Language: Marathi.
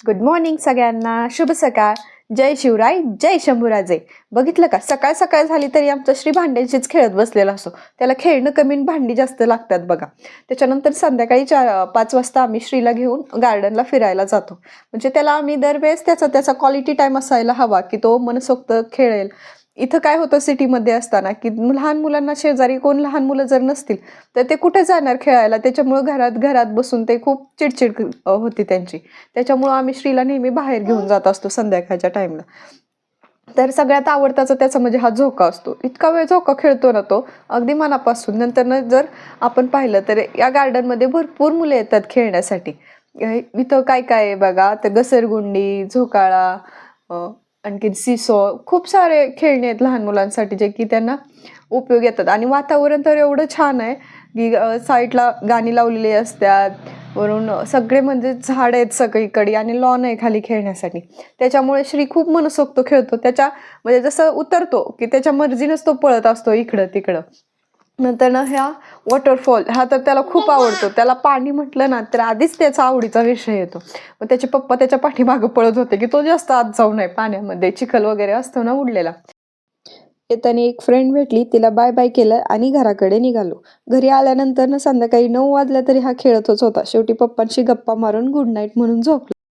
गुड मॉर्निंग सगळ्यांना, शुभ सकाळ. जय शिवराय, जय शंभूराजे. बघितलं का, सकाळ सकाळ झाली तरी आमचा श्री भांड्यांशीच खेळत बसलेला असतो. त्याला खेळणं कमी आणि भांडी जास्त लागतात बघा. त्याच्यानंतर संध्याकाळी 5 वाजता आम्ही श्रीला घेऊन गार्डनला फिरायला जातो. म्हणजे त्याला आम्ही दरवेळेस त्याचा क्वालिटी टाइम असायला हवा की तो मनसोक्त खेळेल. इथं काय होतं सिटीमध्ये असताना की लहान मुलांना शेजारी कोण लहान मुलं जर नसतील तर ते कुठे जाणार खेळायला. त्याच्यामुळे घरात घरात बसून ते खूप चिडचिड होती त्यांची. त्याच्यामुळं आम्ही श्रीला नेहमी बाहेर घेऊन जात असतो संध्याकाळच्या टाइमला. तर सगळ्यात आवडताचा त्याचा म्हणजे हा झोका असतो. इतका वेळ झोका खेळतो ना तो, अगदी मनापासून. नंतर जर आपण पाहिलं तर या गार्डनमध्ये भरपूर मुले येतात खेळण्यासाठी. इथं काय काय आहे बघा, तर घसरगुंडी, झोकाळा, आणखी सिसो, खूप सारे खेळणे आहेत लहान मुलांसाठी जे की त्यांना उपयोग येतात. आणि वातावरण तर एवढं छान आहे की साईडला गाणी लावलेली असतात, वरून सगळे म्हणजे झाड आहेत सगळीकडे आणि लॉन आहे खाली खेळण्यासाठी. त्याच्यामुळे श्री खूप मनसोक्त खेळतो. त्याच्या म्हणजे जसं उतरतो की त्याच्या मर्जीनेच तो पळत असतो इकडं तिकडं. नंतर ना ह्या वॉटरफॉल हा तर त्याला खूप आवडतो. त्याला पाणी म्हटलं ना तर आधीच त्याचा आवडीचा विषय येतो. मग त्याचे पप्पा त्याच्या पाठीमागं पळत होते की तो जास्त आत जाऊ नये पाण्यामध्ये, चिखल वगैरे असतो ना उडलेला. येताना एक फ्रेंड भेटली, तिला बाय बाय केलं आणि घराकडे निघालो. घरी आल्यानंतर ना संध्याकाळी 9 वाजल्या तरी हा खेळतच होता. शेवटी पप्पांशी गप्पा मारून गुड नाईट म्हणून झोपला.